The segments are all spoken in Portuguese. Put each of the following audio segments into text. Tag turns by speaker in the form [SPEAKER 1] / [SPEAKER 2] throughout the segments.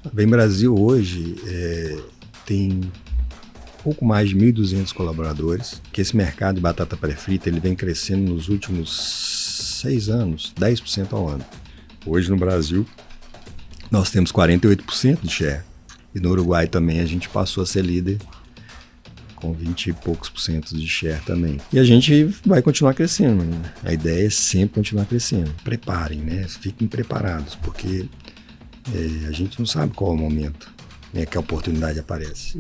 [SPEAKER 1] A Bem Brasil hoje tem pouco mais de 1.200 colaboradores, que esse mercado de batata pré-frita ele vem crescendo nos últimos 6 anos, 10% ao ano. Hoje no Brasil nós temos 48% de share e no Uruguai também a gente passou a ser líder com 20 e poucos por cento de share também. E a gente vai continuar crescendo, né? A ideia é sempre continuar crescendo. Preparem, né? Fiquem preparados, porque a gente não sabe qual é o momento, né, que a oportunidade aparece.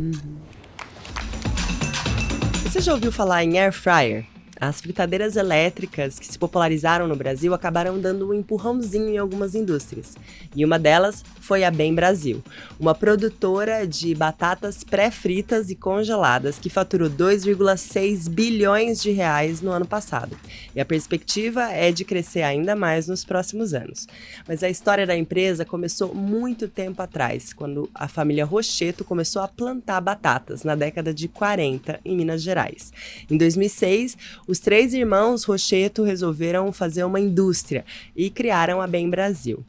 [SPEAKER 2] Você já ouviu falar em air fryer? As fritadeiras elétricas que se popularizaram no Brasil acabaram dando um empurrãozinho em algumas indústrias. E uma delas foi a Bem Brasil, uma produtora de batatas pré-fritas e congeladas que faturou 2,6 bilhões de reais no ano passado. E a perspectiva é de crescer ainda mais nos próximos anos. Mas a história da empresa começou muito tempo atrás, quando a família Rocheto começou a plantar batatas na década de 40 em Minas Gerais. Em 2006, os 3 irmãos Rocheto resolveram fazer uma indústria e criaram a Bem Brasil.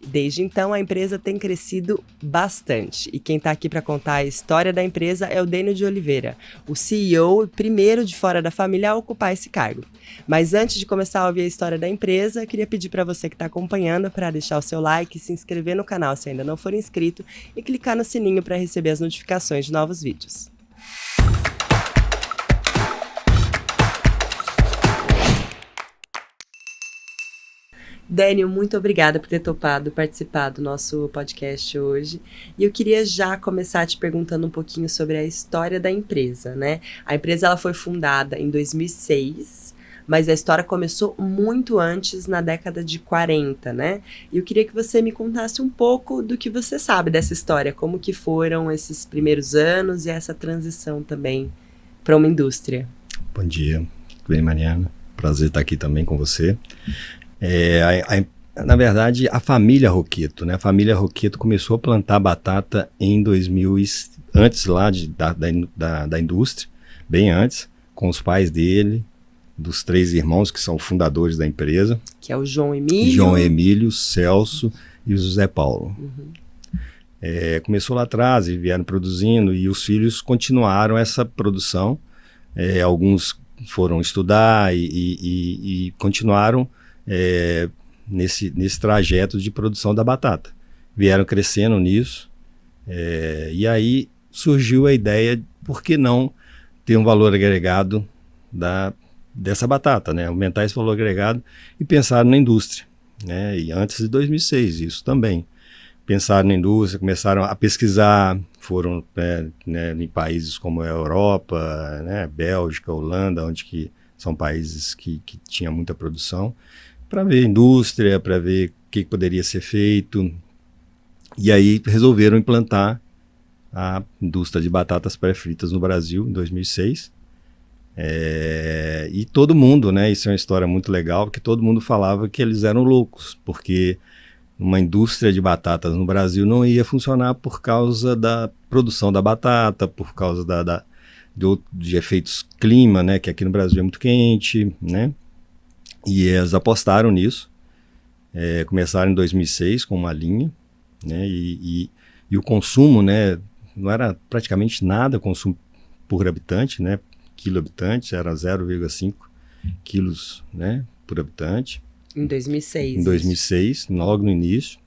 [SPEAKER 2] Desde então, a empresa tem crescido bastante. E quem está aqui para contar a história da empresa é o Dênio de Oliveira, o CEO e primeiro de fora da família a ocupar esse cargo. Mas antes de começar a ouvir a história da empresa, queria pedir para você que está acompanhando para deixar o seu like, se inscrever no canal se ainda não for inscrito e clicar no sininho para receber as notificações de novos vídeos. Dênio, muito obrigada por ter topado participar do nosso podcast hoje. E eu queria já começar te perguntando um pouquinho sobre a história da empresa, né? A empresa ela foi fundada em 2006, mas a história começou muito antes, na década de 40, né? E eu queria que você me contasse um pouco do que você sabe dessa história, como que foram esses primeiros anos e essa transição também para uma indústria.
[SPEAKER 1] Bom dia, tudo bem, Mariana? Prazer estar aqui também com você. Na verdade, a família Rocheto, né? A família Rocheto começou a plantar batata em 2000, antes lá da indústria, bem antes, com os pais dele, dos 3 irmãos que são fundadores da empresa.
[SPEAKER 2] Que é o João Emílio.
[SPEAKER 1] João Emílio, Celso e o José Paulo. Começou lá atrás e vieram produzindo e os filhos continuaram essa produção. Alguns foram estudar e continuaram nesse trajeto de produção da batata. Vieram crescendo nisso, e aí surgiu a ideia, por que não ter um valor agregado dessa batata, né? Aumentar esse valor agregado e pensar na indústria, né? E antes de 2006, isso também. Pensaram na indústria, começaram a pesquisar, foram em países como a Europa, né? Bélgica, Holanda, onde que são países que tinham muita produção, para ver indústria, para ver o que poderia ser feito. E aí resolveram implantar a indústria de batatas pré-fritas no Brasil em 2006. E todo mundo, né, isso é uma história muito legal, porque todo mundo falava que eles eram loucos, porque uma indústria de batatas no Brasil não ia funcionar por causa da produção da batata, por causa de efeitos clima, né, que aqui no Brasil é muito quente, né? E eles apostaram nisso, começaram em 2006 com uma linha, né, e o consumo, né, não era praticamente nada consumo por habitante, né, quilo habitante, era 0,5 quilos, né, por habitante.
[SPEAKER 2] Em 2006.
[SPEAKER 1] Em 2006, logo no início.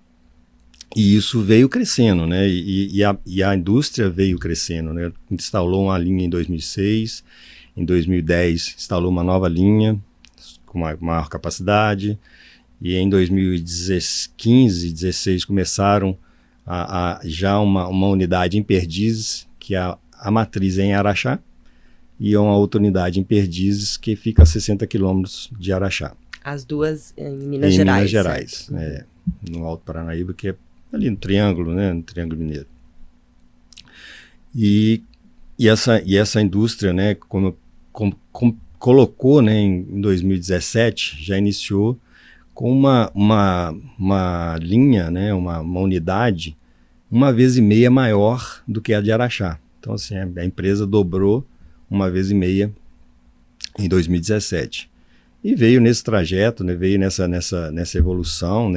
[SPEAKER 1] E isso veio crescendo, né, e a indústria veio crescendo, né, instalou uma linha em 2006, em 2010 instalou uma nova linha, com maior capacidade, e em 2015, 16 começaram já uma unidade em Perdizes, que é a matriz em Araxá, e uma outra unidade em Perdizes, que fica a 60 quilômetros de Araxá.
[SPEAKER 2] As duas em Minas Gerais.
[SPEAKER 1] Minas Gerais, no Alto Paranaíba, que é ali no Triângulo, né, no Triângulo Mineiro. E essa indústria, né, como colocou, né, em 2017, já iniciou com uma linha, né, uma unidade 1,5 vezes maior do que a de Araxá. Então, assim, a empresa dobrou 1,5 vezes em 2017. E veio nesse trajeto, né, veio nessa evolução,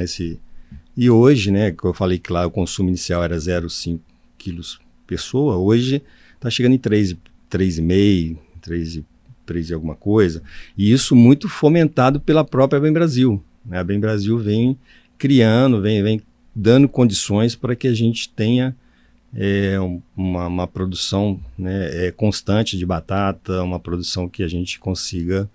[SPEAKER 1] E hoje, né, que eu falei que lá o consumo inicial era 0,5 quilos pessoa, hoje está chegando em 3,5, 3 e alguma coisa. E isso muito fomentado pela própria Bem Brasil, né? A Bem Brasil vem criando, vem dando condições para que a gente tenha uma produção, né, constante de batata, uma produção que a gente consiga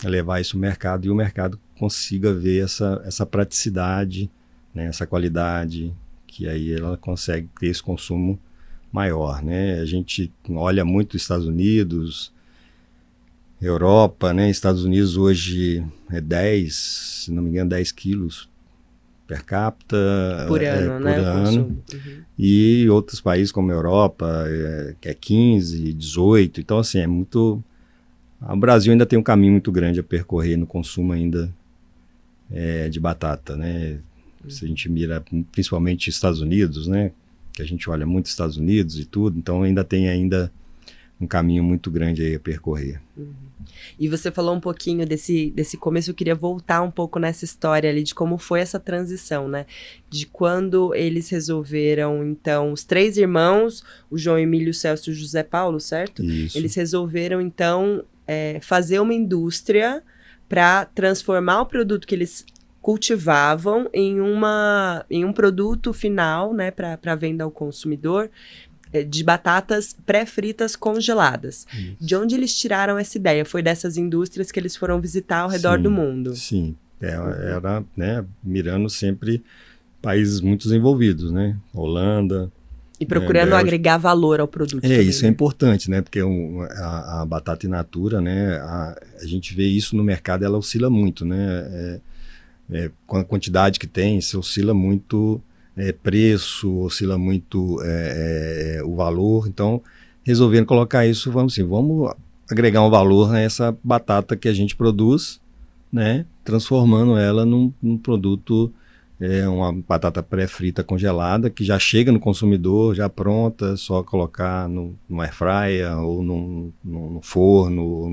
[SPEAKER 1] levar isso ao mercado e o mercado consiga ver essa praticidade, né, essa qualidade, que aí ela consegue ter esse consumo maior, né? A gente olha muito os Estados Unidos, Europa, né? Estados Unidos hoje é 10, se não me engano, 10 quilos per capita
[SPEAKER 2] por ano,
[SPEAKER 1] por ano. E outros países como a Europa, que é 15, 18. Então, assim, é muito... O Brasil ainda tem um caminho muito grande a percorrer no consumo ainda de batata, né? Se a gente mira principalmente Estados Unidos, né? Que a gente olha muito Estados Unidos e tudo, então ainda tem um caminho muito grande aí a percorrer.
[SPEAKER 2] E você falou um pouquinho desse começo, eu queria voltar um pouco nessa história ali de como foi essa transição, né? De quando eles resolveram, então, os 3 irmãos, o João Emílio, o Celso e o José Paulo, certo?
[SPEAKER 1] Isso.
[SPEAKER 2] Eles resolveram, então, fazer uma indústria para transformar o produto que eles cultivavam em um produto final, né, para venda ao consumidor, de batatas pré-fritas congeladas. Isso. De onde eles tiraram essa ideia? Foi dessas indústrias que eles foram visitar ao redor do mundo?
[SPEAKER 1] Sim, era, né, mirando sempre países muito desenvolvidos, né? Holanda.
[SPEAKER 2] E procurando agregar valor ao produto. Também,
[SPEAKER 1] isso, né? É importante, né? Porque a batata in natura, né? A gente vê isso no mercado, ela oscila muito, né? Com a quantidade que tem, se oscila muito preço, oscila muito o valor. Então, resolvendo colocar isso, vamos agregar um valor nessa batata que a gente produz, né? Transformando ela num produto, uma batata pré-frita congelada, que já chega no consumidor, já pronta, só colocar no air fryer ou no forno, ou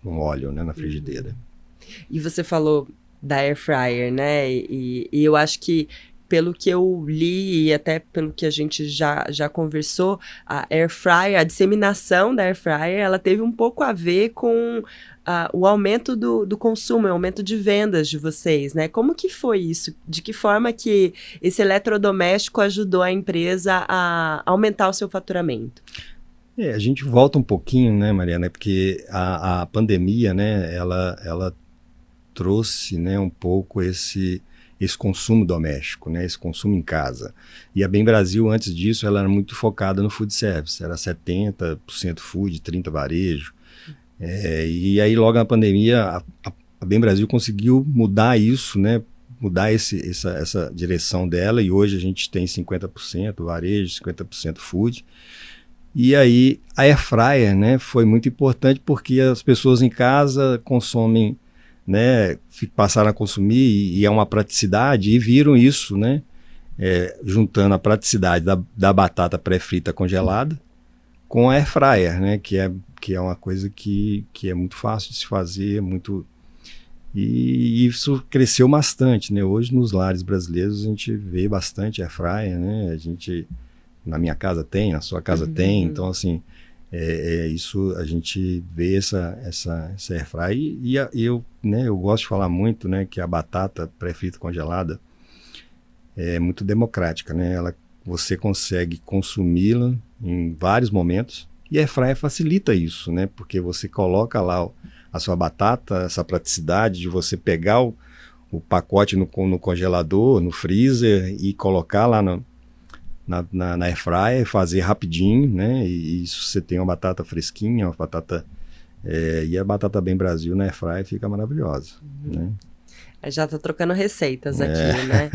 [SPEAKER 1] num óleo, né? Na frigideira.
[SPEAKER 2] E você falou da air fryer, né? E eu acho que, pelo que eu li e até pelo que a gente já conversou, a air fryer, a disseminação da air fryer, ela teve um pouco a ver com o aumento do consumo, o aumento de vendas de vocês, né? Como que foi isso? De que forma que esse eletrodoméstico ajudou a empresa a aumentar o seu faturamento?
[SPEAKER 1] A gente volta um pouquinho, né, Mariana? Porque a pandemia, né, ela trouxe, né, um pouco esse consumo doméstico, né, esse consumo em casa. E a Bem Brasil, antes disso, ela era muito focada no food service, era 70% food, 30% varejo. E aí, logo na pandemia, a Bem Brasil conseguiu mudar isso, né, mudar essa direção dela, e hoje a gente tem 50% varejo, 50% food. E aí, a air fryer, né, foi muito importante porque as pessoas em casa consomem, né, passaram a consumir e é uma praticidade, e viram isso, né, juntando a praticidade da batata pré-frita congelada com a air fryer, né, que é uma coisa que é muito fácil de se fazer, e isso cresceu bastante, né? Hoje nos lares brasileiros a gente vê bastante air fryer, né? A gente, na minha casa tem, na sua casa tem, então assim, isso a gente vê essa air fryer, e eu gosto de falar muito, né, que a batata pré-frita congelada é muito democrática, né? Você consegue consumi-la em vários momentos, e a air fryer facilita isso, né? Porque você coloca lá a sua batata, essa praticidade de você pegar o pacote no congelador, no freezer, e colocar lá na air fryer, fazer rapidinho, né? E isso, você tem uma batata fresquinha, uma batata... e a batata Bem Brasil na air fryer fica maravilhosa, né?
[SPEAKER 2] Já tá trocando receitas aqui, né?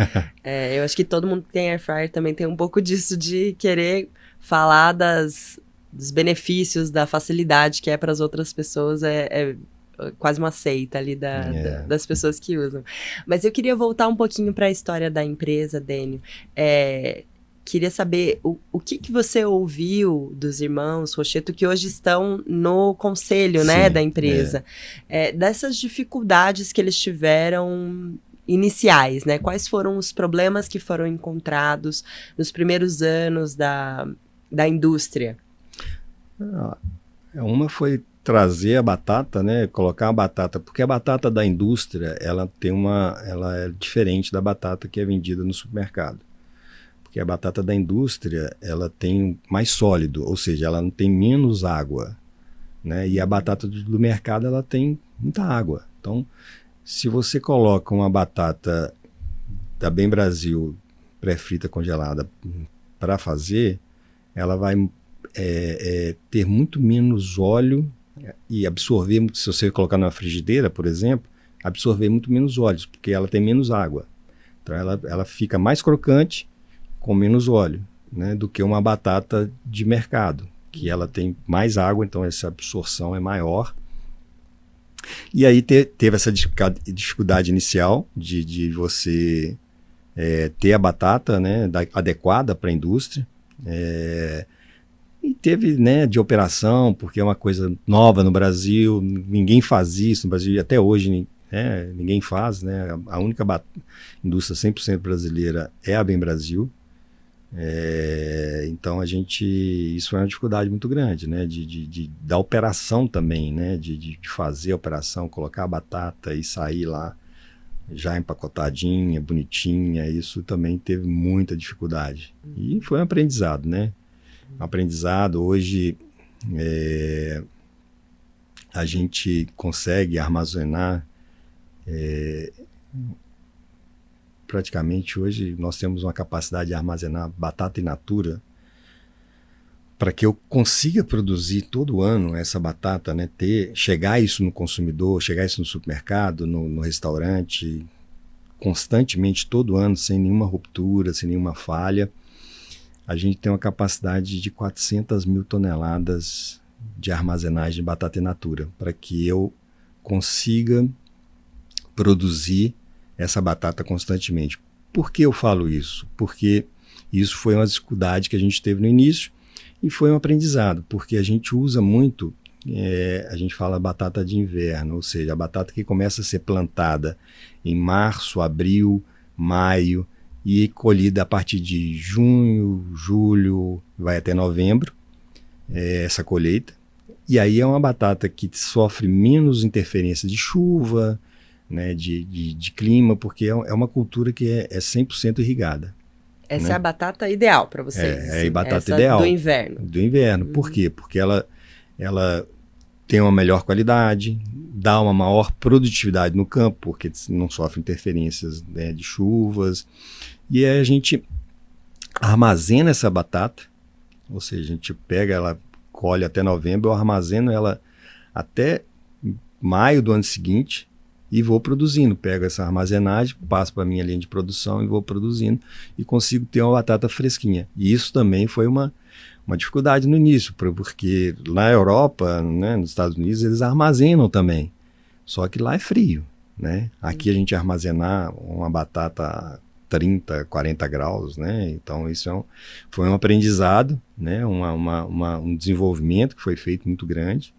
[SPEAKER 2] Eu acho que todo mundo que tem air fryer também tem um pouco disso, de querer falar dos benefícios, da facilidade que é para as outras pessoas, quase uma seita ali das pessoas que usam. Mas eu queria voltar um pouquinho para a história da empresa, Dênio. Queria saber o que você ouviu dos irmãos Rocheto, que hoje estão no conselho, né, da empresa, dessas dificuldades que eles tiveram iniciais, né? Quais foram os problemas que foram encontrados nos primeiros anos da indústria?
[SPEAKER 1] Uma foi trazer a batata, né? Colocar a batata, porque a batata da indústria, ela é diferente da batata que é vendida no supermercado. Porque a batata da indústria, ela tem mais sólido, ou seja, ela não tem menos água, né? E a batata do mercado, ela tem muita água. Então, se você coloca uma batata da Bem Brasil pré-frita congelada para fazer, ela vai ter muito menos óleo e absorver, se você colocar numa frigideira, por exemplo, absorver muito menos óleos, porque ela tem menos água. Então ela fica mais crocante com menos óleo, né, do que uma batata de mercado, que ela tem mais água, então essa absorção é maior. E aí teve essa dificuldade inicial de você ter a batata, né, adequada para a indústria. E teve, né, de operação, porque é uma coisa nova no Brasil, ninguém faz isso no Brasil, e até hoje ninguém faz, né? A única indústria 100% brasileira é a Bem Brasil. Então isso foi uma dificuldade muito grande, né? Da operação também, né? De fazer a operação, colocar a batata e sair lá já empacotadinha, bonitinha, isso também teve muita dificuldade. E foi um aprendizado, né? Aprendizado. Hoje a gente consegue armazenar praticamente hoje nós temos uma capacidade de armazenar batata in natura para que eu consiga produzir todo ano essa batata, né, chegar isso no consumidor, chegar isso no supermercado, no restaurante, constantemente, todo ano, sem nenhuma ruptura, sem nenhuma falha. A gente tem uma capacidade de 400 mil toneladas de armazenagem de batata in natura, para que eu consiga produzir essa batata constantemente. Por que eu falo isso? Porque isso foi uma dificuldade que a gente teve no início e foi um aprendizado, porque a gente usa muito, a gente fala batata de inverno, ou seja, a batata que começa a ser plantada em março, abril, maio, e colhida a partir de junho, julho, vai até novembro, essa colheita. E aí é uma batata que sofre menos interferência de chuva, né, de clima, porque é uma cultura que é 100% irrigada.
[SPEAKER 2] Essa, né,
[SPEAKER 1] é
[SPEAKER 2] a batata ideal para vocês.
[SPEAKER 1] É a batata ideal.
[SPEAKER 2] Do inverno.
[SPEAKER 1] Do inverno. Por quê? Porque ela tem uma melhor qualidade, dá uma maior produtividade no campo, porque não sofre interferências, né, de chuvas. E aí a gente armazena essa batata, ou seja, a gente pega ela, colhe até novembro, eu armazeno ela até maio do ano seguinte e vou produzindo. Pego essa armazenagem, passo para a minha linha de produção e vou produzindo e consigo ter uma batata fresquinha. E isso também foi uma dificuldade no início, porque na Europa, né, nos Estados Unidos, eles armazenam também, só que lá é frio, né? Aqui a gente armazenar uma batata 30, 40 graus, né? Então isso foi um aprendizado, né? Um desenvolvimento que foi feito muito grande.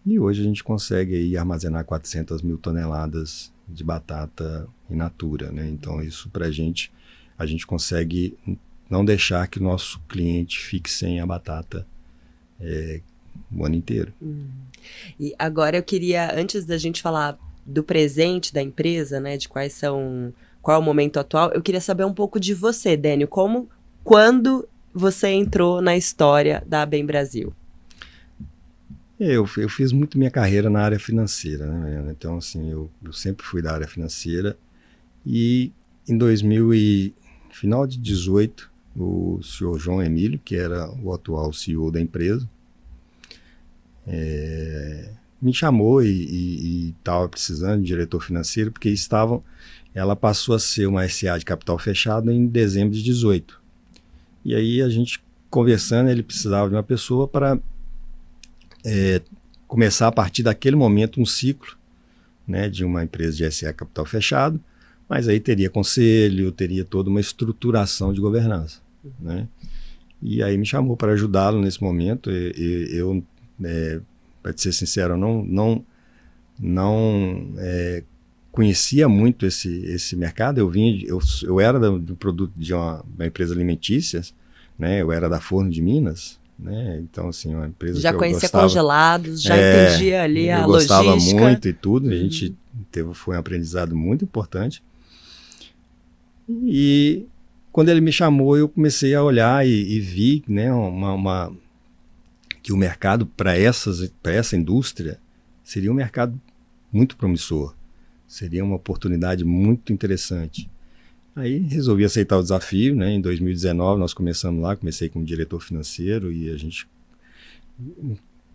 [SPEAKER 1] E hoje a gente consegue aí armazenar 400 mil toneladas de batata in natura, né? Então isso a gente consegue não deixar que o nosso cliente fique sem a batata o ano inteiro.
[SPEAKER 2] E agora eu queria, antes da gente falar do presente da empresa, né, de qual é o momento atual, eu queria saber um pouco de você, Dênio, quando você entrou na história da Bem Brasil?
[SPEAKER 1] Eu fiz muito minha carreira na área financeira, né? Então, assim, eu sempre fui da área financeira e em final de 2018, o senhor João Emílio, que era o atual CEO da empresa, me chamou e estava precisando de diretor financeiro, porque ela passou a ser uma SA de capital fechado em dezembro de 2018. E aí a gente conversando, ele precisava de uma pessoa para começar a partir daquele momento um ciclo, né, de uma empresa de SA capital fechado, mas aí teria conselho, teria toda uma estruturação de governança, né? E aí me chamou para ajudá-lo nesse momento. Para ser sincero, não conhecia muito esse mercado. Eu era do produto de uma empresa alimentícia, né? Eu era da Forno de Minas, né? Então, assim, uma empresa
[SPEAKER 2] Já
[SPEAKER 1] que eu
[SPEAKER 2] conhecia
[SPEAKER 1] gostava,
[SPEAKER 2] congelados, já entendia ali a logística.
[SPEAKER 1] Eu gostava muito e tudo. A gente foi um aprendizado muito importante. E quando ele me chamou, eu comecei a olhar e vi, né, que o mercado para essa indústria seria um mercado muito promissor. Seria uma oportunidade muito interessante. Aí resolvi aceitar o desafio, né? Em 2019 nós começamos lá, comecei como diretor financeiro e a gente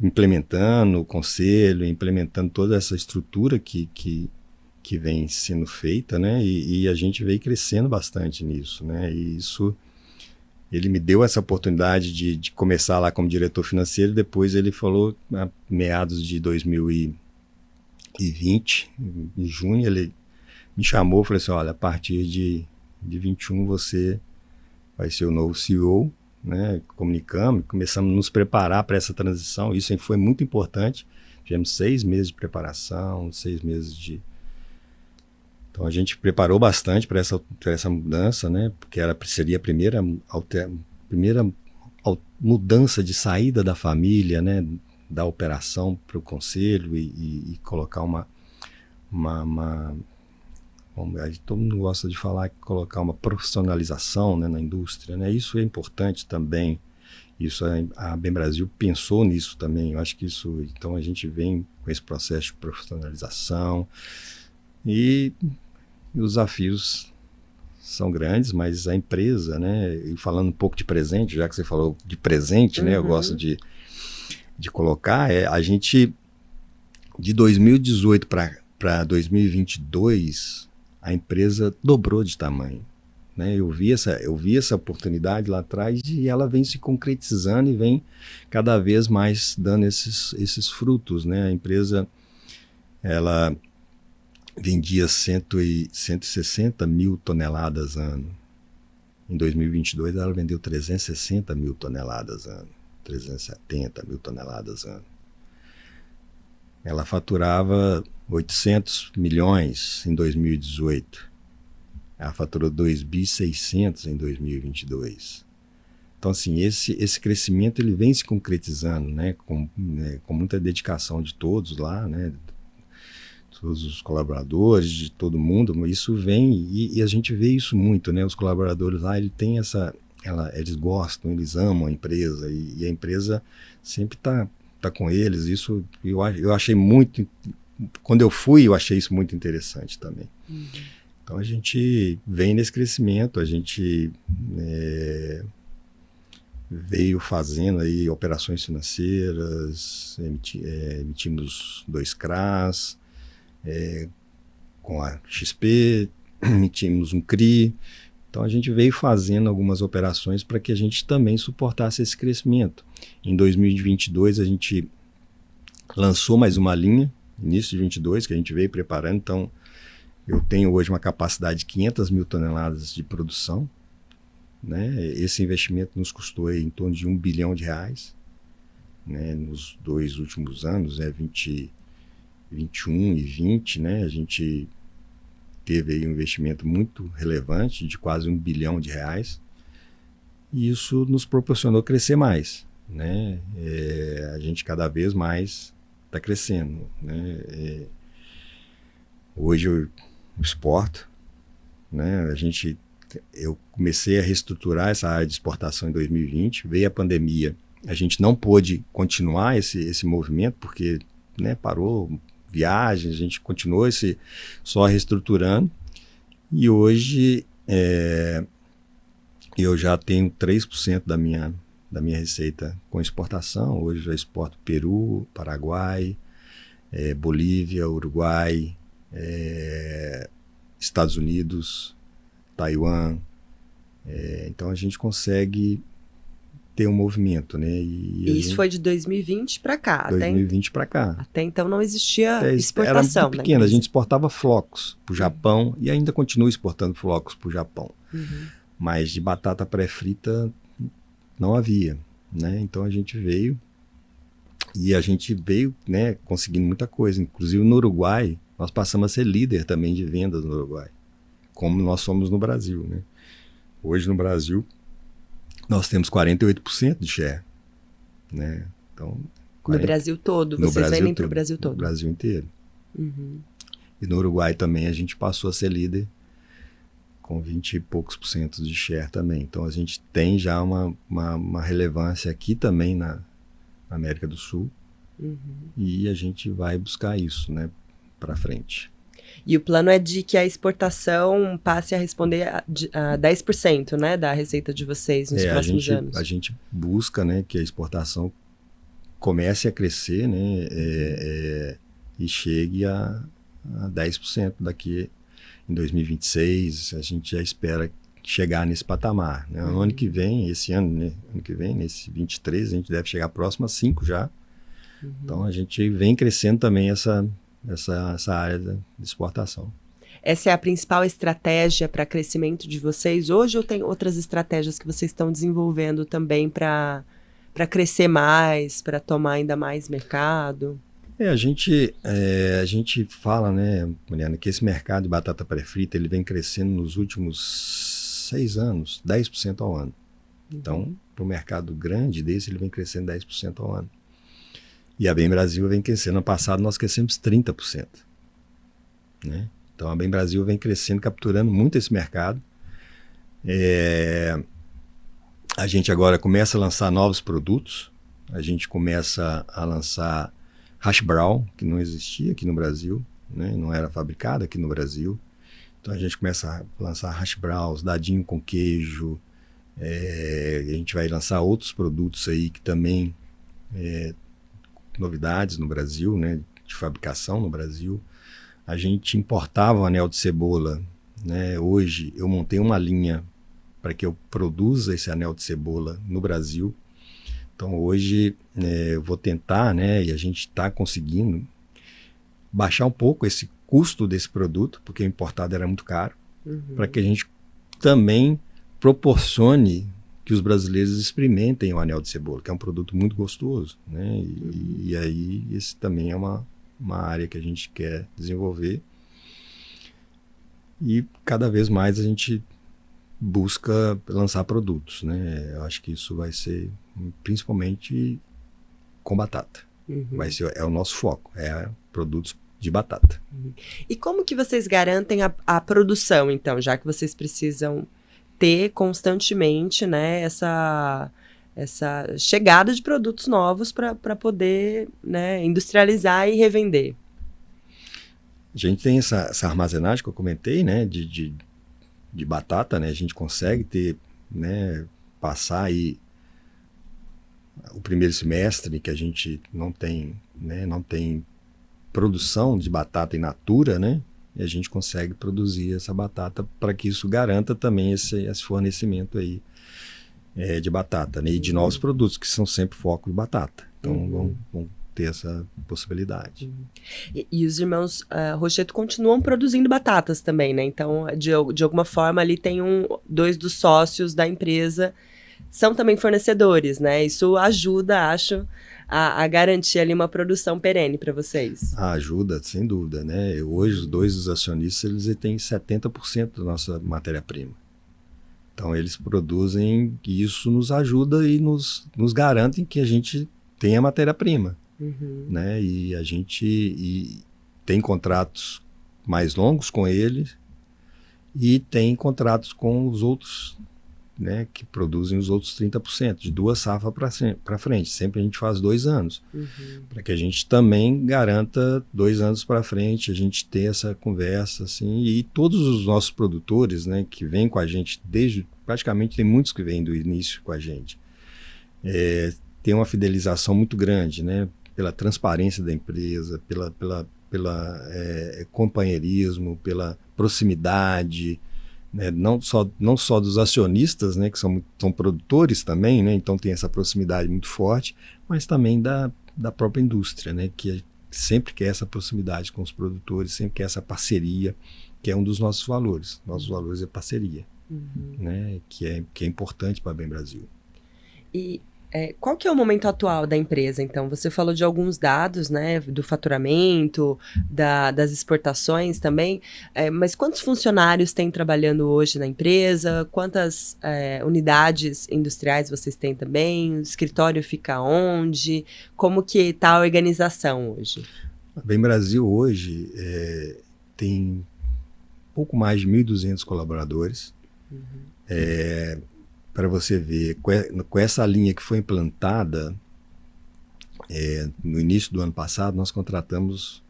[SPEAKER 1] implementando o conselho, implementando toda essa estrutura que vem sendo feita, né? E a gente veio crescendo bastante nisso, né? E isso, ele me deu essa oportunidade de começar lá como diretor financeiro. Depois ele falou, a meados de 2020, em junho, ele me chamou e falou assim, olha, a partir de 21 você vai ser o novo CEO, né? Comunicamos, começamos a nos preparar para essa transição. Isso foi muito importante. Tivemos 6 meses de preparação, 6 meses de... Então a gente preparou bastante para essa mudança, né? Porque seria a primeira mudança de saída da família, né? Da operação para o conselho e colocar todo mundo gosta de falar, colocar uma profissionalização, né, na indústria, né? Isso é importante também. Isso a Bem Brasil pensou nisso também. Eu acho que isso, então a gente vem com esse processo de profissionalização e os desafios são grandes, mas a empresa, né? E falando um pouco de presente, já que você falou de presente, né? Eu gosto de colocar, a gente de 2018 para 2022 a empresa dobrou de tamanho, né? Eu vi essa oportunidade lá atrás e ela vem se concretizando e vem cada vez mais dando esses frutos, né? A empresa, ela vendia 160 mil toneladas ano. Em 2022 ela vendeu 360 mil toneladas ano, 370 mil toneladas ano. Ela faturava 800 milhões em 2018. Ela faturou 2.600 em 2022. Então, assim, esse crescimento ele vem se concretizando, né, com muita dedicação de todos lá, né, todos os colaboradores, de todo mundo. Isso vem e a gente vê isso muito, né, os colaboradores lá, eles gostam, eles amam a empresa e a empresa sempre está com eles. Isso eu achei muito... Quando eu fui, eu achei isso muito interessante também. Então a gente vem nesse crescimento, a gente veio fazendo aí operações financeiras, emitimos 2 CRAs, com a XP, emitimos um CRI. Então a gente veio fazendo algumas operações para que a gente também suportasse esse crescimento. Em 2022 a gente lançou mais uma linha, início de 2022, que a gente veio preparando. Então eu tenho hoje uma capacidade de 500 mil toneladas de produção, né? Esse investimento nos custou aí em torno de R$1 bilhão, né? Nos 2 últimos anos, 21 e 20, né? A gente teve aí um investimento muito relevante de quase R$1 bilhão, e isso nos proporcionou crescer mais, né? A gente cada vez mais está crescendo, né? Hoje eu exporto, né? Eu comecei a reestruturar essa área de exportação em 2020, veio a pandemia, a gente não pôde continuar esse movimento porque, né, parou viagens, a gente continuou só reestruturando e hoje eu já tenho 3% da minha receita com exportação. Hoje eu já exporto Peru, Paraguai, Bolívia, Uruguai, Estados Unidos, Taiwan. Então a gente consegue ter um movimento, né? E
[SPEAKER 2] isso foi de 2020 para cá.
[SPEAKER 1] 2020 para cá.
[SPEAKER 2] Até então não existia exportação.
[SPEAKER 1] Era muito pequena, a gente exportava flocos para o Japão e ainda continua exportando flocos para o Japão. Mas de batata pré-frita não havia, né? Então a gente veio, né, conseguindo muita coisa. Inclusive no Uruguai, nós passamos a ser líder também de vendas no Uruguai, como nós somos no Brasil, né? Hoje no Brasil, nós temos 48% de share, né? Então,
[SPEAKER 2] no Brasil todo, vocês vendem para o Brasil todo?
[SPEAKER 1] No Brasil inteiro.
[SPEAKER 2] Uhum.
[SPEAKER 1] E no Uruguai também a gente passou a ser líder com 20 e poucos por cento de share também. Então a gente tem já uma relevância aqui também na América do Sul. Uhum. E a gente vai buscar isso, né, para frente.
[SPEAKER 2] E o plano é de que a exportação passe a responder a 10%, né, da receita de vocês nos próximos anos.
[SPEAKER 1] A gente busca, né, que a exportação comece a crescer, né, e chegue a 10% daqui em 2026. A gente já espera chegar nesse patamar, né? No ano que vem, esse ano, né, ano que vem, nesse 23, a gente deve chegar próximo a 5 já. Uhum. Então a gente vem crescendo também essa área de exportação.
[SPEAKER 2] Essa é a principal estratégia para crescimento de vocês hoje, ou tem outras estratégias que vocês estão desenvolvendo também para crescer mais, para tomar ainda mais mercado?
[SPEAKER 1] A gente fala, né, Mariana, que esse mercado de batata pré-frita ele vem crescendo nos últimos 6 anos, 10% ao ano. Então, para o mercado grande desse, ele vem crescendo 10% ao ano. E a Bem Brasil vem crescendo. No passado, nós crescemos 30%. Né? Então, a Bem Brasil vem crescendo, capturando muito esse mercado. A gente agora começa a lançar novos produtos. A gente começa a lançar hash brown, que não existia aqui no Brasil, né? Não era fabricado aqui no Brasil. Então, a gente começa a lançar hash browns, dadinho com queijo. A gente vai lançar outros produtos aí que também... novidades no Brasil, né, de fabricação no Brasil. A gente importava o anel de cebola, né? Hoje eu montei uma linha para que eu produza esse anel de cebola no Brasil. Então hoje eu vou tentar, né, e a gente está conseguindo baixar um pouco esse custo desse produto, porque o importado era muito caro, para que a gente também proporcione que os brasileiros experimentem o anel de cebola, que é um produto muito gostoso, né? E aí esse também é uma área que a gente quer desenvolver. E cada vez mais a gente busca lançar produtos, né? Eu acho que isso vai ser principalmente com batata. Vai ser, é o nosso foco, produtos de batata.
[SPEAKER 2] E como que vocês garantem a produção, então, já que vocês precisam ter constantemente, né, essa chegada de produtos novos para poder, né, industrializar e revender?
[SPEAKER 1] A gente tem essa armazenagem que eu comentei, né, de batata, né, a gente consegue ter, né, passar aí o primeiro semestre que a gente não tem produção de batata in natura, né, e a gente consegue produzir essa batata para que isso garanta também esse fornecimento aí de batata, né? E de novos produtos, que são sempre foco de batata. Então vão ter essa possibilidade.
[SPEAKER 2] E os irmãos Rocheto continuam produzindo batatas também, né? Então, de alguma forma, ali tem dois dos sócios da empresa são também fornecedores, né? Isso ajuda, acho, a garantir ali uma produção perene para vocês.
[SPEAKER 1] Ajuda, sem dúvida, né? Hoje, os dois dos acionistas, eles têm 70% da nossa matéria-prima. Então, eles produzem, e isso nos ajuda e nos garantem que a gente tenha matéria-prima, né? E a gente tem contratos mais longos com eles e tem contratos com os outros, né, que produzem os outros 30%, de 2 safras para frente. Sempre a gente faz 2 anos, para que a gente também garanta 2 anos para frente, a gente ter essa conversa, assim, e todos os nossos produtores, né, que vêm com a gente praticamente tem muitos que vêm do início com a gente, tem uma fidelização muito grande, né, pela transparência da empresa, pela companheirismo, pela proximidade, né, não só dos acionistas, né, que são produtores também, né, então tem essa proximidade muito forte, mas também da própria indústria, né, que sempre quer essa proximidade com os produtores, sempre quer essa parceria, que é um dos nossos valores. Nossos valores é parceria, né, que é importante para a Bem Brasil.
[SPEAKER 2] E Qual que é o momento atual da empresa, então? Você falou de alguns dados, né, do faturamento, das exportações também, mas quantos funcionários tem trabalhando hoje na empresa? Quantas unidades industriais vocês têm também? O escritório fica onde? Como que está a organização hoje?
[SPEAKER 1] A Bem Brasil hoje tem pouco mais de 1.200 colaboradores. Para você ver, com essa linha que foi implantada, no início do ano passado, nós contratamos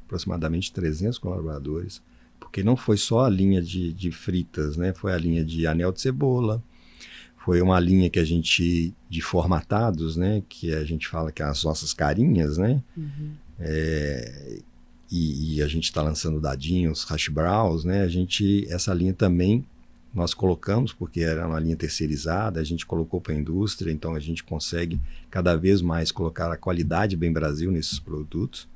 [SPEAKER 1] aproximadamente 300 colaboradores, porque não foi só a linha de fritas, né? Foi a linha de anel de cebola, foi uma linha que a gente, de formatados, né? Que a gente fala que é as nossas carinhas, né? E a gente está lançando dadinhos, hash browns, né? Essa linha também nós colocamos, porque era uma linha terceirizada, a gente colocou para a indústria, então a gente consegue cada vez mais colocar a qualidade Bem Brasil nesses produtos.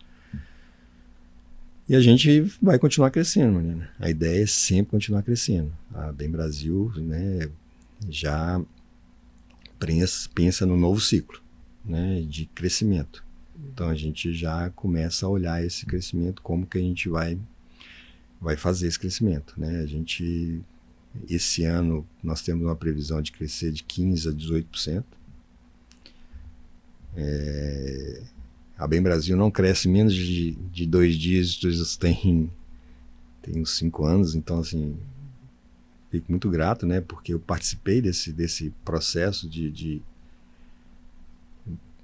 [SPEAKER 1] E a gente vai continuar crescendo, né? A ideia é sempre continuar crescendo. A Bem Brasil, né, já pensa no novo ciclo, né, de crescimento. Então a gente já começa a olhar esse crescimento, como que a gente vai fazer esse crescimento, né? Esse ano nós temos uma previsão de crescer de 15% a 18%. A Bem Brasil não cresce menos de 2 dígitos, tem uns 5 anos, então assim, fico muito grato, né? Porque eu participei desse processo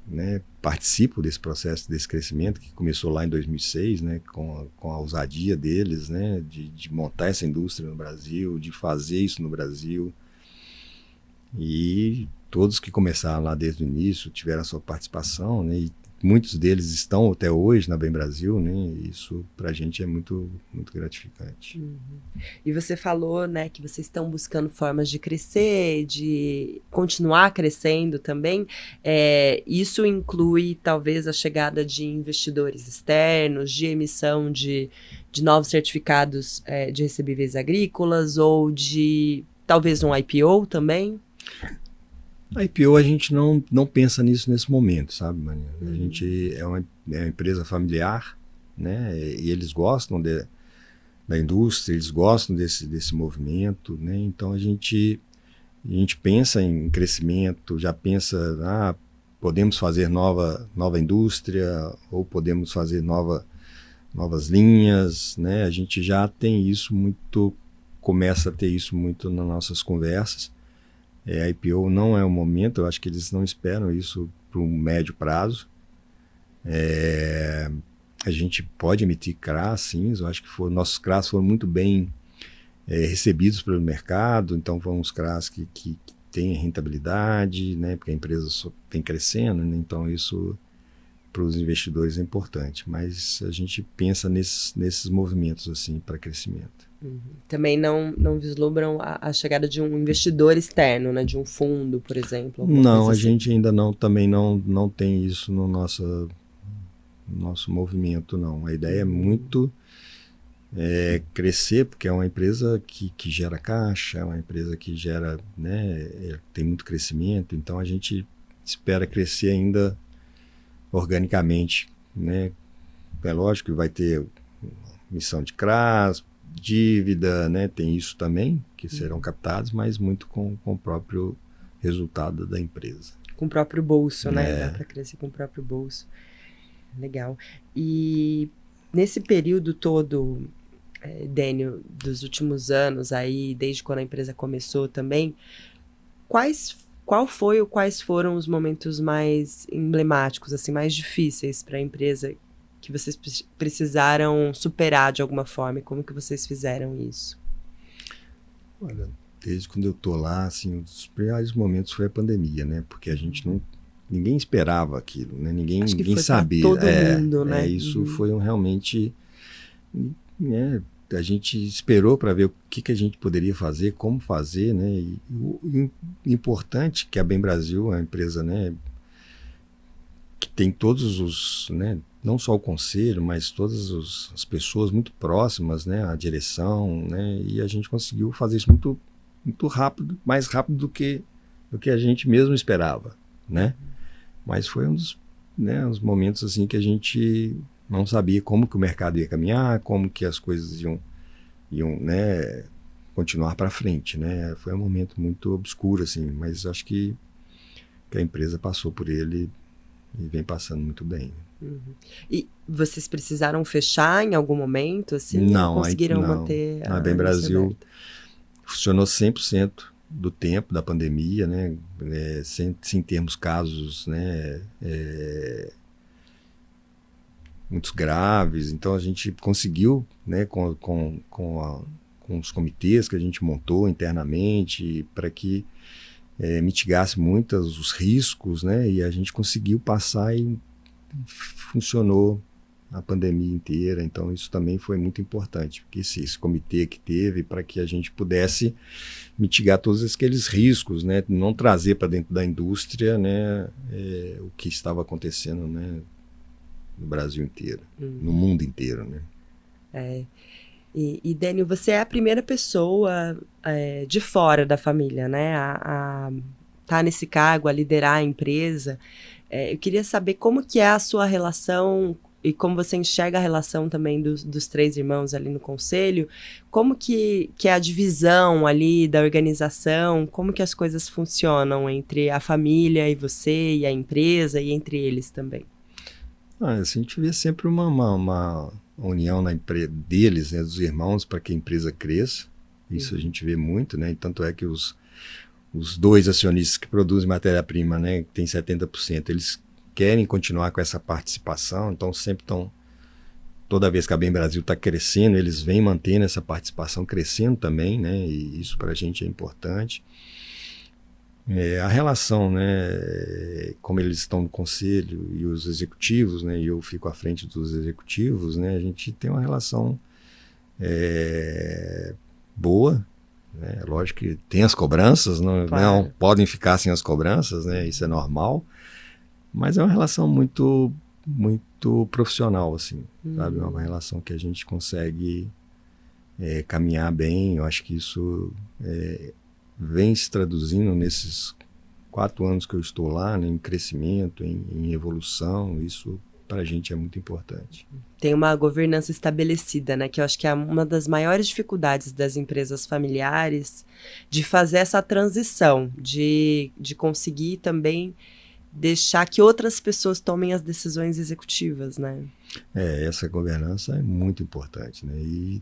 [SPEAKER 1] né, participo desse processo, desse crescimento que começou lá em 2006, né, com a ousadia deles, né, de montar essa indústria no Brasil, de fazer isso no Brasil. E todos que começaram lá desde o início tiveram a sua participação, né, e muitos deles estão até hoje na Bem Brasil, né? Isso para a gente é muito, muito gratificante.
[SPEAKER 2] E você falou, né, que vocês estão buscando formas de crescer, de continuar crescendo também. Isso inclui talvez a chegada de investidores externos, de emissão de novos certificados de recebíveis agrícolas ou de talvez um IPO também?
[SPEAKER 1] A IPO a gente não pensa nisso nesse momento, sabe, Maria? A gente é uma empresa familiar, né? E eles gostam da indústria, eles gostam desse movimento, né? Então a gente pensa em crescimento, já pensa, podemos fazer nova indústria ou podemos fazer novas linhas, né? A gente já tem isso começa a ter isso muito nas nossas conversas. A IPO não é o momento, eu acho que eles não esperam isso para um médio prazo. A gente pode emitir CRAs, sim, eu acho que nossos CRAs foram muito bem recebidos pelo mercado, então foram uns CRAs que têm rentabilidade, né, porque a empresa só vem crescendo, né, então isso para os investidores é importante, mas a gente pensa nesses movimentos assim para crescimento.
[SPEAKER 2] Também não vislumbram a chegada de um investidor externo, né, de um fundo, por exemplo?
[SPEAKER 1] Não, a gente ainda também não tem isso no nosso movimento, não. A ideia é muito crescer, porque é uma empresa que gera caixa, é uma empresa que gera, né, tem muito crescimento, então a gente espera crescer ainda organicamente, né? É lógico que vai ter emissão de CRAs, dívida, né? Tem isso também, que serão captados, mas muito com o próprio resultado da empresa.
[SPEAKER 2] Com o próprio bolso, né? Dá para crescer com o próprio bolso. Legal. E nesse período todo, Dênio, dos últimos anos aí, desde quando a empresa começou também, quais foram os momentos mais emblemáticos, assim, mais difíceis para a empresa que vocês precisaram superar de alguma forma? E como que vocês fizeram isso?
[SPEAKER 1] Olha, desde quando eu tô lá, assim, um dos primeiros momentos foi a pandemia, né? Porque a gente ninguém esperava aquilo, né? Ninguém sabia.
[SPEAKER 2] Todo mundo, né?
[SPEAKER 1] Isso foi realmente, né? A gente esperou para ver o que a gente poderia fazer, como fazer, né? E o importante que a Bem Brasil é uma empresa, né, que tem todos os, né, não só o conselho, mas todas as pessoas muito próximas, né, à direção, né? E a gente conseguiu fazer isso muito, muito rápido, mais rápido do que a gente mesmo esperava, né? Mas foi um dos, né, uns momentos assim que a gente não sabia como que o mercado ia caminhar, como que as coisas iam né, continuar para frente, né? Foi um momento muito obscuro, assim, mas acho que a empresa passou por ele e vem passando muito bem.
[SPEAKER 2] Uhum. E vocês precisaram fechar em algum momento, assim, ou
[SPEAKER 1] Não,
[SPEAKER 2] conseguiram manter
[SPEAKER 1] a
[SPEAKER 2] a
[SPEAKER 1] Bem
[SPEAKER 2] indústria
[SPEAKER 1] Brasil
[SPEAKER 2] aberta?
[SPEAKER 1] funcionou 100% do tempo da pandemia, né? Sem termos casos, né? Muitos graves. Então a gente conseguiu, né? Com os comitês que a gente montou internamente para que mitigasse muitos os riscos, né? E a gente conseguiu passar e funcionou a pandemia inteira. Então isso também foi muito importante, porque esse comitê que teve para que a gente pudesse mitigar todos aqueles riscos, né? Não trazer para dentro da indústria, né? O que estava acontecendo, né? No Brasil inteiro, no mundo inteiro, né?
[SPEAKER 2] E Dênio, você é a primeira pessoa de fora da família, né, a tá nesse cargo, a liderar a empresa. Eu queria saber como que é a sua relação e como você enxerga a relação também dos três irmãos ali no conselho, como que é a divisão ali da organização, como que as coisas funcionam entre a família e você e a empresa e entre eles também?
[SPEAKER 1] A gente vê sempre uma união na empresa deles, né, dos irmãos, para que a empresa cresça. Isso a gente vê muito, né? E tanto é que os dois acionistas que produzem matéria-prima, né, que tem 70%, eles querem continuar com essa participação, então sempre estão, toda vez que a Bem Brasil está crescendo, eles vêm mantendo essa participação crescendo também, né? E isso para a gente é importante. A relação, né, como eles estão no conselho e os executivos, né, e eu fico à frente dos executivos, né, a gente tem uma relação boa, né, lógico que tem as cobranças, não podem ficar sem as cobranças, né, isso é normal, mas é uma relação muito, muito profissional, assim, sabe, é uma relação que a gente consegue caminhar bem. Eu acho que isso vem se traduzindo nesses 4 anos que eu estou lá, né, em crescimento, em evolução. Isso para a gente é muito importante.
[SPEAKER 2] Tem uma governança estabelecida, né? Que eu acho que é uma das maiores dificuldades das empresas familiares de fazer essa transição, de conseguir também deixar que outras pessoas tomem as decisões executivas, né?
[SPEAKER 1] Essa governança é muito importante, né? E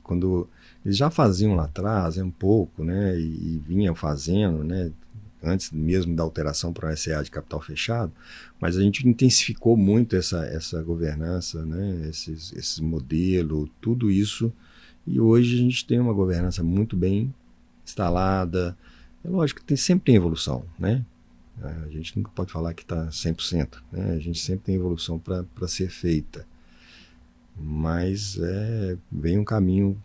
[SPEAKER 1] quando eles já faziam lá atrás, um pouco, né? E vinham fazendo, né? Antes mesmo da alteração para o SA de capital fechado, mas a gente intensificou muito essa governança, né? Esse modelo, tudo isso, e hoje a gente tem uma governança muito bem instalada. É lógico que sempre tem evolução, né? A gente nunca pode falar que está 100%, né? A gente sempre tem evolução para ser feita, mas vem um caminho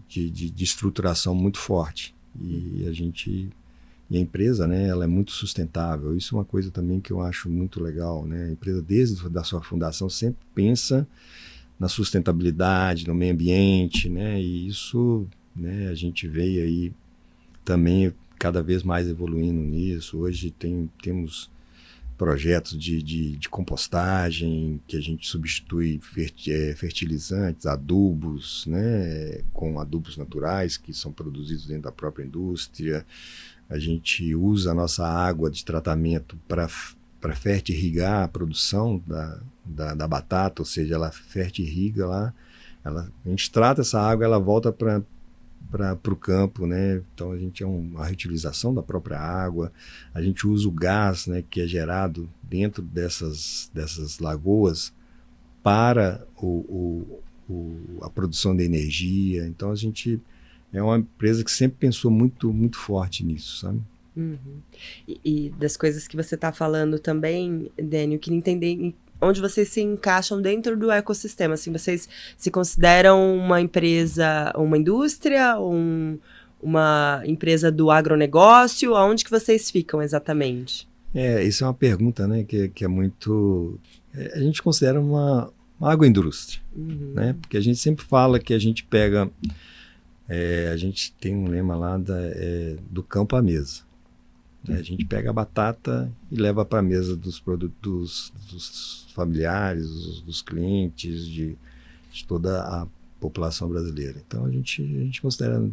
[SPEAKER 1] de estruturação muito forte, e a empresa, né, ela é muito sustentável. Isso é uma coisa também que eu acho muito legal, né? A empresa, desde a sua fundação, sempre pensa na sustentabilidade, no meio ambiente, né? E isso, né, a gente veio aí também cada vez mais evoluindo nisso. Hoje temos projetos de compostagem, que a gente substitui fertilizantes, adubos, né, com adubos naturais que são produzidos dentro da própria indústria. A gente usa a nossa água de tratamento para fertirrigar a produção da batata, ou seja, ela fertirriga lá, a gente trata essa água, ela volta para o campo, né? Então a gente uma reutilização da própria água. A gente usa o gás, né, que é gerado dentro dessas lagoas para a produção de energia. Então a gente é uma empresa que sempre pensou muito, muito forte nisso, sabe?
[SPEAKER 2] Uhum. E das coisas que você está falando também, Dênio, eu queria entender onde vocês se encaixam dentro do ecossistema. Assim, vocês se consideram uma empresa, uma indústria, uma empresa do agronegócio? Aonde que vocês ficam exatamente?
[SPEAKER 1] Isso é uma pergunta, né, que é muito... a gente considera uma agroindústria, né? Porque a gente sempre fala que a gente pega... a gente tem um lema lá do campo à mesa. Né? A gente pega a batata e leva para a mesa dos familiares, dos clientes, de toda a população brasileira. Então a gente considera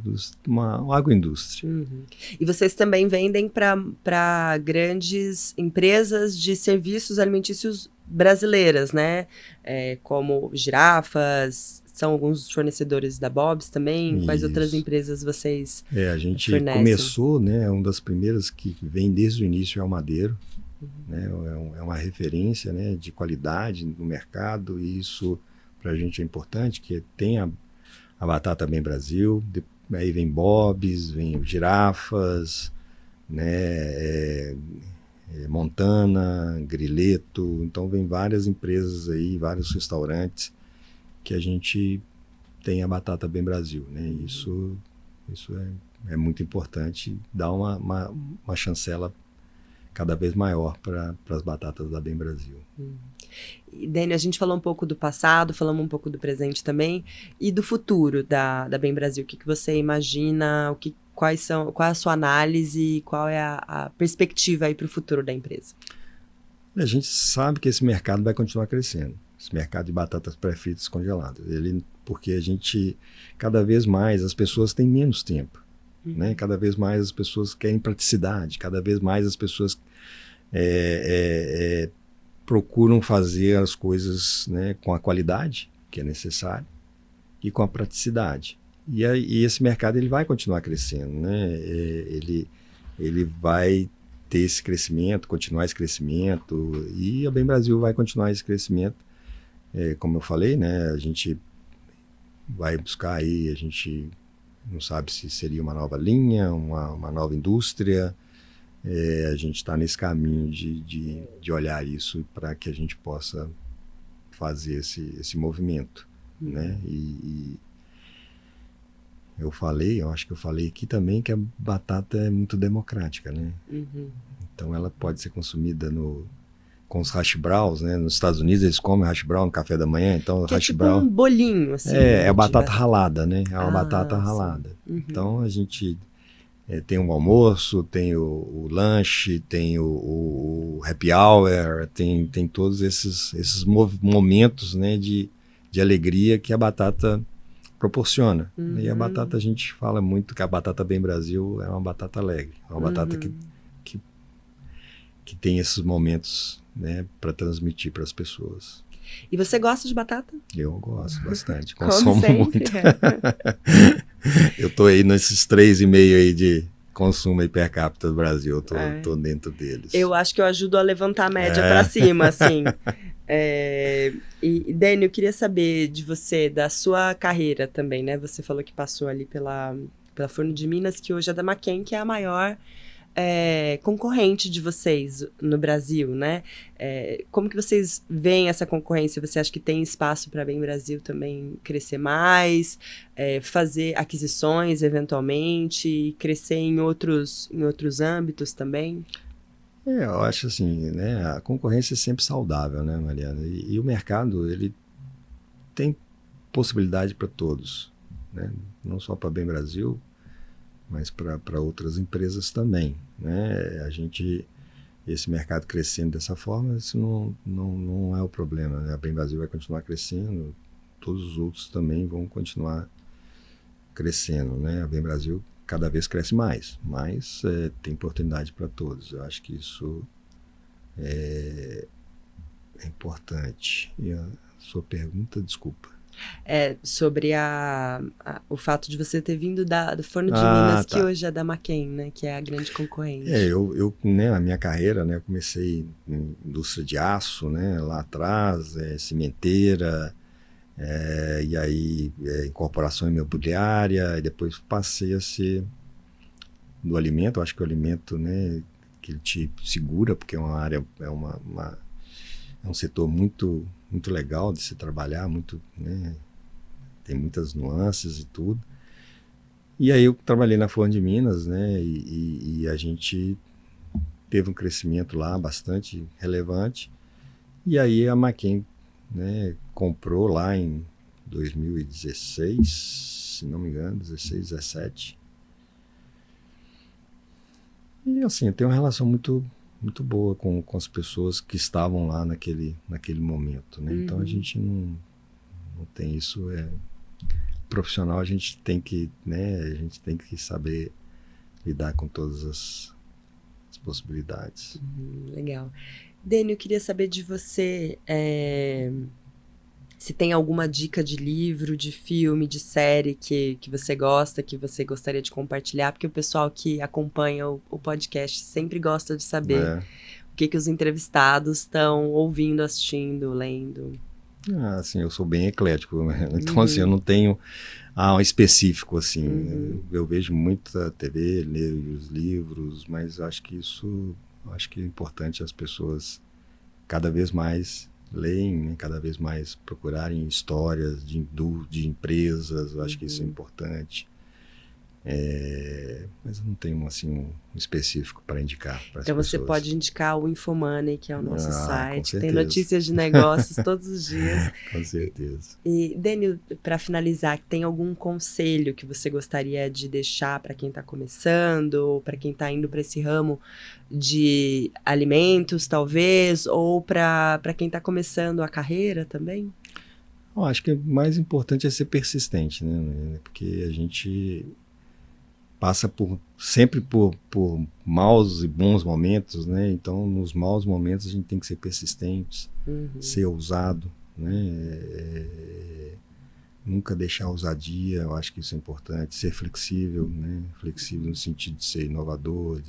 [SPEAKER 1] uma agroindústria.
[SPEAKER 2] Uhum. E vocês também vendem para grandes empresas de serviços alimentícios brasileiras, né? Como girafas, são alguns fornecedores da Bob's também. Quais outras empresas vocês
[SPEAKER 1] a gente
[SPEAKER 2] fornecem?
[SPEAKER 1] Começou, né? Uma das primeiras que vem desde o início é o Madeiro. Né? É uma referência, né, de qualidade no mercado, e isso para a gente é importante, que tem a batata Bem Brasil, aí vem Bob's, vem girafas, né, Montana, Grileto, então vem várias empresas aí, vários restaurantes que a gente tem a batata Bem Brasil, né? Isso é muito importante, dá uma chancela cada vez maior para as batatas da Bem Brasil.
[SPEAKER 2] E, Dênio, a gente falou um pouco do passado, falamos um pouco do presente também, e do futuro da Bem Brasil. O que você imagina, qual é a sua análise, qual é a perspectiva aí para o futuro da empresa?
[SPEAKER 1] A gente sabe que esse mercado vai continuar crescendo, esse mercado de batatas pré-fritas congeladas, porque a gente, cada vez mais, as pessoas têm menos tempo. Né? Cada vez mais as pessoas querem praticidade, cada vez mais as pessoas procuram fazer as coisas, né, com a qualidade que é necessária e com a praticidade. E esse mercado ele vai continuar crescendo, né? Ele vai ter esse crescimento, continuar esse crescimento, e a Bem Brasil vai continuar esse crescimento. Como eu falei, né, a gente vai buscar aí, a gente não sabe se seria uma nova linha, uma nova indústria. A gente está nesse caminho de olhar isso para que a gente possa fazer esse movimento. Né? E eu acho que eu falei aqui também que a batata é muito democrática. Né? Então ela pode ser consumida com os hash browns, né? Nos Estados Unidos eles comem hash brown no café da manhã, então
[SPEAKER 2] que
[SPEAKER 1] hash
[SPEAKER 2] tipo
[SPEAKER 1] brown
[SPEAKER 2] um bolinho, assim.
[SPEAKER 1] é batata ralada, né? É uma batata ralada.
[SPEAKER 2] Uhum.
[SPEAKER 1] Então a gente tem o almoço, tem o lanche, tem o happy hour, tem todos esses momentos, né, de alegria que a batata proporciona. E a batata, a gente fala muito que a batata Bem Brasil é uma batata alegre, é uma batata que tem esses momentos, né, para transmitir para as pessoas.
[SPEAKER 2] E você gosta de batata?
[SPEAKER 1] Eu gosto bastante,
[SPEAKER 2] consumo
[SPEAKER 1] muito. Eu tô aí nesses 3,5 aí de consumo aí per capita do Brasil, eu tô dentro deles.
[SPEAKER 2] Eu acho que eu ajudo a levantar a média para cima, assim. E, Dênio, eu queria saber de você, da sua carreira também, né? Você falou que passou ali pela Forno de Minas, que hoje é da McCain, que é a maior concorrente de vocês no Brasil, né? Como que vocês veem essa concorrência? Você acha que tem espaço para a Bem Brasil também crescer mais, fazer aquisições eventualmente, crescer em outros âmbitos também?
[SPEAKER 1] Eu acho assim, né? A concorrência é sempre saudável, né, Mariana? E o mercado, ele tem possibilidade para todos, né? Não só para a Bem Brasil, mas para outras empresas também, né? Esse mercado crescendo dessa forma, isso não é o problema, né? A Bem Brasil vai continuar crescendo, todos os outros também vão continuar crescendo, né? A Bem Brasil cada vez cresce mais, mas tem oportunidade para todos. Eu acho que isso é importante. E a sua pergunta, desculpa.
[SPEAKER 2] Sobre o fato de você ter vindo do Forno de Minas, que hoje é da McCain, né? Que é a grande concorrente.
[SPEAKER 1] Eu né, a minha carreira, né, eu comecei em indústria de aço, né, lá atrás, cimenteira, e aí incorporação imobiliária, e depois passei a ser do alimento. Eu acho que o alimento, né, que ele te segura, porque é uma área, é um setor muito muito legal de se trabalhar, muito, né, tem muitas nuances e tudo. E aí eu trabalhei na Forno de Minas, né, e a gente teve um crescimento lá bastante relevante. E aí a McCain, né, comprou lá em 2016, se não me engano, 16, 17. E assim, eu tenho uma relação muito boa com as pessoas que estavam lá naquele momento, né? Então a gente não tem isso. Profissional, a gente tem que, né? A gente tem que saber lidar com todas as possibilidades.
[SPEAKER 2] Legal. Dênio, eu queria saber de você se tem alguma dica de livro, de filme, de série que você gosta, que você gostaria de compartilhar, porque o pessoal que acompanha o podcast sempre gosta de saber o que os entrevistados estão ouvindo, assistindo, lendo.
[SPEAKER 1] Assim, eu sou bem eclético, né? Então assim, eu não tenho um específico, assim. Eu vejo muita TV, leio os livros, mas acho que é importante as pessoas cada vez mais leem, né? Cada vez mais procurarem histórias de empresas. Eu acho que isso é importante. Mas eu não tenho assim um específico para indicar para as pessoas.
[SPEAKER 2] Então você pode indicar o Infomoney, que é o nosso site, que tem
[SPEAKER 1] certeza.
[SPEAKER 2] notícias de negócios todos os dias.
[SPEAKER 1] Com certeza.
[SPEAKER 2] E Dênio, para finalizar, tem algum conselho que você gostaria de deixar para quem está começando, ou para quem está indo para esse ramo de alimentos, talvez, ou para quem está começando a carreira também?
[SPEAKER 1] Eu acho que o mais importante é ser persistente, né? Porque a gente passa sempre por maus e bons momentos, né? Então, nos maus momentos a gente tem que ser persistente, ser ousado, né? Nunca deixar a ousadia, eu acho que isso é importante. Ser flexível, né? Flexível no sentido de ser inovador,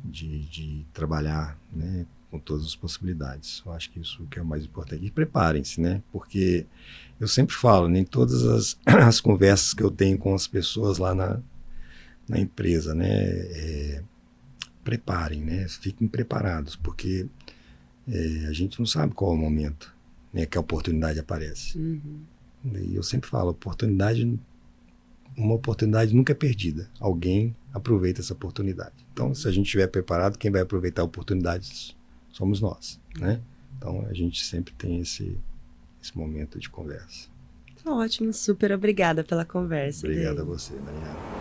[SPEAKER 1] de trabalhar, né? Com todas as possibilidades. Eu acho que isso que é o mais importante. E preparem-se, né? Porque eu sempre falo, nem todas as conversas que eu tenho com as pessoas lá na empresa, né? Preparem, né? Fiquem preparados, porque a gente não sabe qual é o momento, né, que a oportunidade aparece. E eu sempre falo, uma oportunidade nunca é perdida. Alguém aproveita essa oportunidade. Então, se a gente estiver preparado, quem vai aproveitar a oportunidade somos nós, né? Então, a gente sempre tem esse momento de conversa.
[SPEAKER 2] Ótimo, super obrigada pela conversa.
[SPEAKER 1] Obrigado a você, Mariana.